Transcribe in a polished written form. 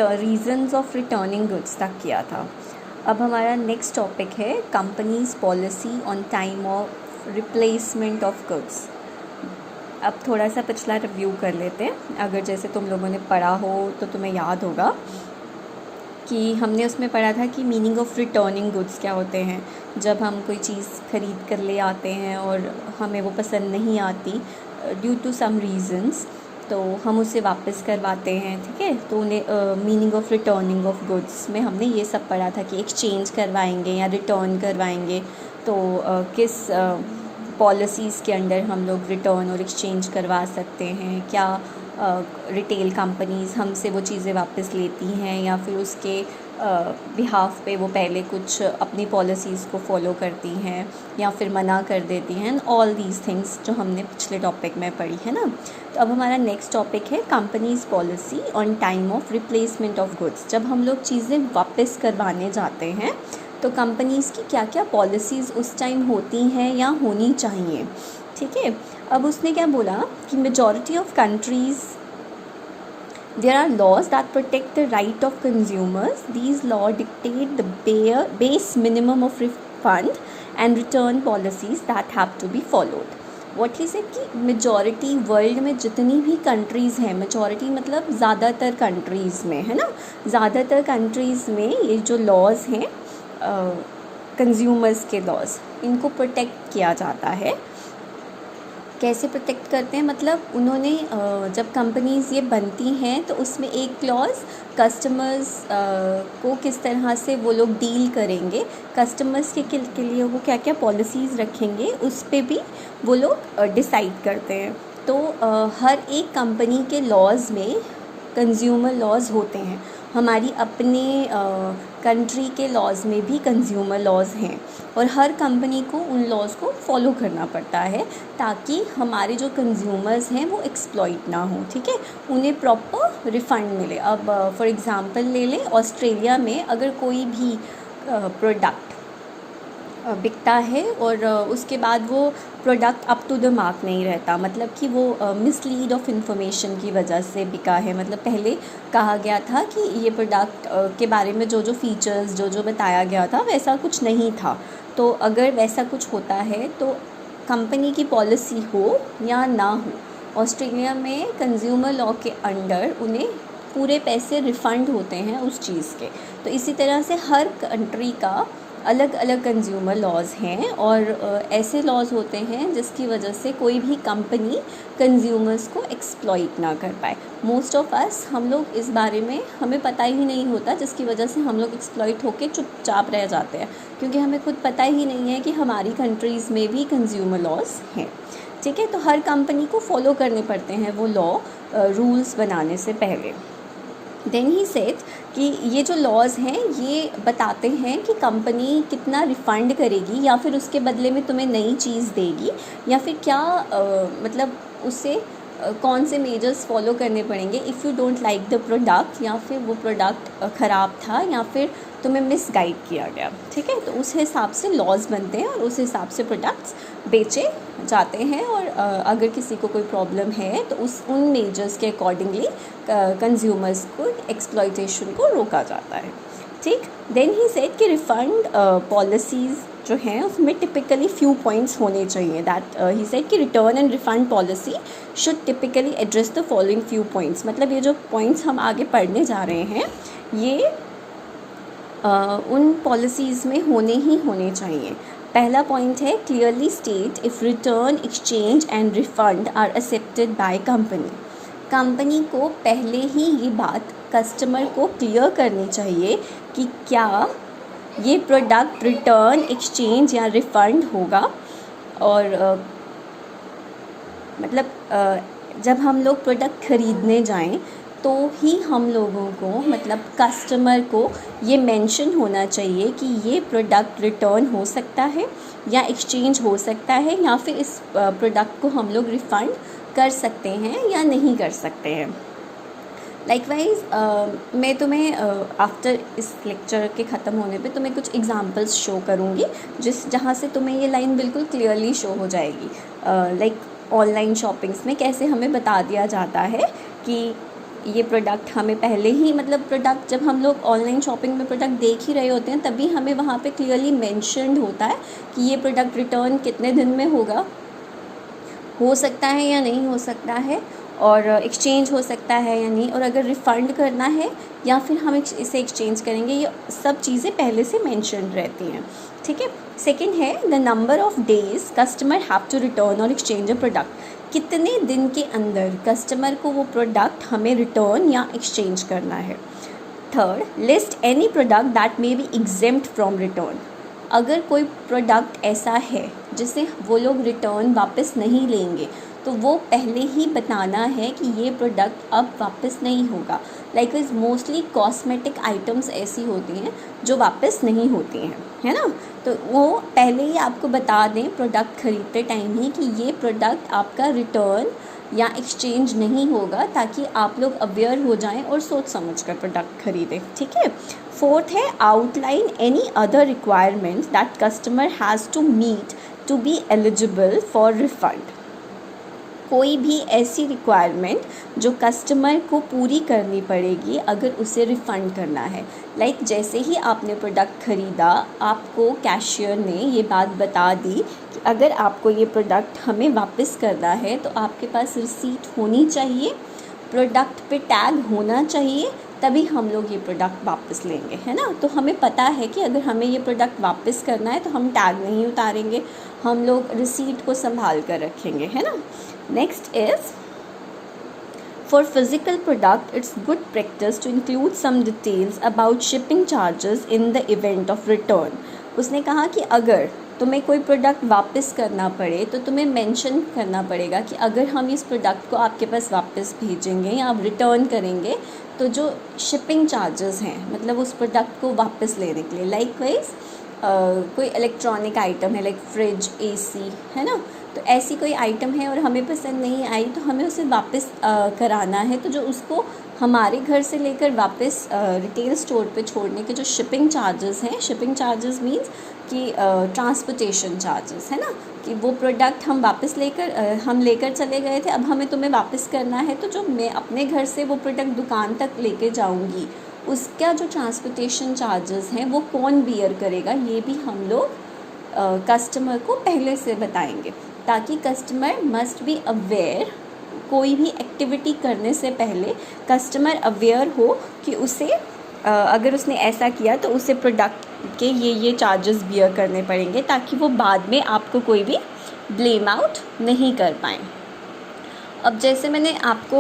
Reasons of returning goods तक किया था। अब हमारा नेक्स्ट टॉपिक है companies policy on time of replacement of goods. अब थोड़ा सा पिछला रिव्यू कर लेते हैं। अगर जैसे तुम लोगों ने पढ़ा हो तो तुम्हें याद होगा कि हमने उसमें पढ़ा था कि मीनिंग ऑफ रिटर्निंग गुड्स क्या होते हैं। जब हम कोई चीज़ ख़रीद कर ले आते हैं और हमें वो पसंद नहीं आती ड्यू टू सम रीज़न्स, तो हम उसे वापस करवाते हैं। ठीक है, तो उन्हें meaning of returning of goods में हमने ये सब पढ़ा था कि एक्सचेंज करवाएंगे या रिटर्न करवाएंगे, तो किस पॉलिसीज़ के अंडर हम लोग रिटर्न और एक्सचेंज करवा सकते हैं। क्या रिटेल कंपनीज़ हमसे वो चीज़ें वापस लेती हैं या फिर उसके बिहाफ पे वो पहले कुछ अपनी पॉलिसीज़ को फॉलो करती हैं या फिर मना कर देती हैं। ऑल दीज थिंग्स जो हमने पिछले टॉपिक में पढ़ी है ना। तो अब हमारा नेक्स्ट टॉपिक है companies policy on time of replacement of goods. जब हम लोग चीज़ें वापस करवाने जाते हैं तो कंपनीज़ की क्या क्या पॉलिसीज़ उस टाइम होती हैं या होनी चाहिए। ठीक है, अब उसने क्या बोला कि majority of countries there are laws that protect the right of consumers. These laws dictate the base minimum of refund and return policies that have to be followed. What he said कि majority world में जितनी भी countries हैं, majority मतलब ज़्यादातर countries में है ना, ज़्यादातर कंट्रीज़ में ये जो लॉज हैं कंज्यूमर्स के लॉज, इनको प्रोटेक्ट किया जाता है। कैसे प्रोटेक्ट करते हैं, मतलब उन्होंने जब कंपनीज़ ये बनती हैं तो उसमें एक क्लॉज कस्टमर्स को किस तरह से वो लोग डील करेंगे, कस्टमर्स के लिए वो क्या क्या पॉलिसीज़ रखेंगे, उस पे भी वो लोग डिसाइड करते हैं। तो हर एक कंपनी के लॉज में कंज्यूमर लॉज होते हैं। हमारी अपने कंट्री के लॉज में भी कंज्यूमर लॉज हैं और हर कंपनी को उन लॉज को फॉलो करना पड़ता है ताकि हमारे जो कंज्यूमर्स हैं वो एक्सप्लॉइट ना हो। ठीक है, उन्हें प्रॉपर रिफ़ंड मिले। अब फॉर एग्ज़ाम्पल ले लें, ऑस्ट्रेलिया में अगर कोई भी प्रोडक्ट बिकता है और उसके बाद वो product up to the mark नहीं रहता, मतलब कि वो मिसलीड ऑफ इन्फॉर्मेशन की वजह से बिका है। मतलब पहले कहा गया था कि ये प्रोडक्ट के बारे में जो जो फीचर्स जो बताया गया था वैसा कुछ नहीं था। तो अगर वैसा कुछ होता है तो कंपनी की पॉलिसी हो या ना हो, ऑस्ट्रेलिया में कंज्यूमर लॉ के अंडर उन्हें पूरे पैसे रिफ़ंड होते हैं उस चीज़ के। तो इसी तरह से हर कंट्री का अलग अलग कंज्यूमर लॉज हैं और ऐसे लॉज होते हैं जिसकी वजह से कोई भी कंपनी कंज्यूमर्स को एक्सप्लॉइट ना कर पाए। मोस्ट ऑफ अस, हम लोग इस बारे में हमें पता ही नहीं होता, जिसकी वजह से हम लोग एक्सप्लॉइट होकर चुपचाप रह जाते हैं क्योंकि हमें खुद पता ही नहीं है कि हमारी कंट्रीज़ में भी कंज्यूमर लॉज हैं। ठीक है, तो हर कंपनी को फॉलो करने पड़ते हैं वो लॉ रूल्स बनाने से पहले। देन ही सेड कि ये जो लॉज हैं ये बताते हैं कि कंपनी कितना रिफ़ंड करेगी या फिर उसके बदले में तुम्हें नई चीज़ देगी या फिर क्या मतलब उससे कौन से मेजर्स फॉलो करने पड़ेंगे if you don't like the product, या फिर वो प्रोडक्ट ख़राब था या फिर तुम्हें मिसगाइड किया गया। ठीक है, तो उस हिसाब से लॉज बनते हैं और उस हिसाब से प्रोडक्ट्स बेचे जाते हैं और अगर किसी को कोई प्रॉब्लम है तो उन मेजर्स के अकॉर्डिंगली कंज्यूमर्स को एक्सप्लॉइटेशन को रोका जाता है। ठीक, देन ही सेड कि रिफ़ंड पॉलिसीज़ जो हैं उसमें टिपिकली फ्यू पॉइंट्स होने चाहिए। दैट ही सेड कि return and refund policy should typically address the following few points. मतलब ये जो पॉइंट्स हम आगे पढ़ने जा रहे हैं ये उन पॉलिसीज़ में होने चाहिए। पहला पॉइंट है clearly state if return, exchange and refund are accepted by company. Company को पहले ही ये बात कस्टमर को क्लियर करनी चाहिए कि क्या ये प्रोडक्ट रिटर्न, एक्सचेंज या रिफ़ंड होगा। और मतलब जब हम लोग प्रोडक्ट ख़रीदने जाएं तो ही हम लोगों को, मतलब कस्टमर को ये मेंशन होना चाहिए कि ये प्रोडक्ट रिटर्न हो सकता है या एक्सचेंज हो सकता है या फिर इस प्रोडक्ट को हम लोग रिफ़ंड कर सकते हैं या नहीं कर सकते हैं। लाइकवाइज मैं तुम्हें आफ्टर इस लेक्चर के ख़त्म होने पे तुम्हें कुछ एग्जांपल्स शो करूँगी जहाँ से तुम्हें ये लाइन बिल्कुल क्लियरली शो हो जाएगी। लाइक ऑनलाइन शॉपिंग्स में कैसे हमें बता दिया जाता है कि ये प्रोडक्ट हमें पहले ही मतलब प्रोडक्ट जब हम लोग ऑनलाइन शॉपिंग में प्रोडक्ट देख ही रहे होते हैं तभी हमें वहाँ पे क्लियरली मेंशन्ड होता है कि ये प्रोडक्ट रिटर्न कितने दिन में होगा, हो सकता है या नहीं हो सकता है, और एक्सचेंज हो सकता है या नहीं, और अगर रिफ़ंड करना है या फिर हम इसे एक्सचेंज करेंगे, ये सब चीज़ें पहले से मेंशन्ड रहती हैं। ठीक है। सेकंड है the number of days customer have to return और एक्सचेंज अ प्रोडक्ट। कितने दिन के अंदर कस्टमर को वो प्रोडक्ट हमें रिटर्न या एक्सचेंज करना है। Third, list any product that may be exempt from return. अगर कोई प्रोडक्ट ऐसा है जिसे वो लोग रिटर्न वापस नहीं लेंगे तो वो पहले ही बताना है कि ये प्रोडक्ट अब वापस नहीं होगा। लाइकवाइज मोस्टली कॉस्मेटिक आइटम्स ऐसी होती हैं जो वापस नहीं होती हैं, है ना। तो वो पहले ही आपको बता दें प्रोडक्ट ख़रीदते टाइम ही कि ये प्रोडक्ट आपका रिटर्न या एक्सचेंज नहीं होगा, ताकि आप लोग अवेयर हो जाएं और सोच समझ कर प्रोडक्ट ख़रीदें। ठीक है। फोर्थ है outline any other requirements that customer has to meet to be eligible for refund. कोई भी ऐसी रिक्वायरमेंट जो कस्टमर को पूरी करनी पड़ेगी अगर उसे रिफ़ंड करना है। लाइक जैसे ही आपने प्रोडक्ट ख़रीदा, आपको कैशियर ने ये बात बता दी कि अगर आपको ये प्रोडक्ट हमें वापस करना है तो आपके पास रिसीट होनी चाहिए, प्रोडक्ट पे टैग होना चाहिए, तभी हम लोग ये प्रोडक्ट वापस लेंगे, है ना। तो हमें पता है कि अगर हमें ये प्रोडक्ट वापस करना है तो हम टैग नहीं उतारेंगे, हम लोग रिसीट को संभाल कर रखेंगे, है ना। Next is for physical product it's good practice to include some details about shipping charges in the event of return. उसने कहा कि अगर तुम्हें कोई प्रोडक्ट वापस करना पड़े तो तुम्हें मेंशन करना पड़ेगा कि अगर हम इस प्रोडक्ट को आपके पास वापस भेजेंगे या आप रिटर्न करेंगे तो जो शिपिंग चार्जेस हैं, मतलब उस प्रोडक्ट को वापस लेने के लिए, लाइकवाइज कोई इलेक्ट्रॉनिक आइटम है लाइक फ्रिज, एसी, है ना, तो ऐसी कोई आइटम है और हमें पसंद नहीं आई तो हमें उसे वापस कराना है, तो जो उसको हमारे घर से लेकर वापस रिटेल स्टोर पे छोड़ने के जो शिपिंग चार्जेस हैं, शिपिंग चार्जेस मींस कि ट्रांसपोर्टेशन चार्जेस, है ना, कि वो प्रोडक्ट हम वापस लेकर चले गए थे, अब हमें तुम्हें वापस करना है, तो जो मैं अपने घर से वो प्रोडक्ट दुकान तक लेके जाऊंगी उसका जो ट्रांसपोर्टेशन चार्जेस हैं वो कौन बियर करेगा, ये भी हम लोग कस्टमर को पहले से बताएंगे, ताकि कस्टमर मस्ट बी अवेयर। कोई भी एक्टिविटी करने से पहले कस्टमर अवेयर हो कि उसे अगर उसने ऐसा किया तो उसे प्रोडक्ट के ये चार्जेस बियर करने पड़ेंगे, ताकि वो बाद में आपको कोई भी ब्लेम आउट नहीं कर पाएँ। अब जैसे मैंने आपको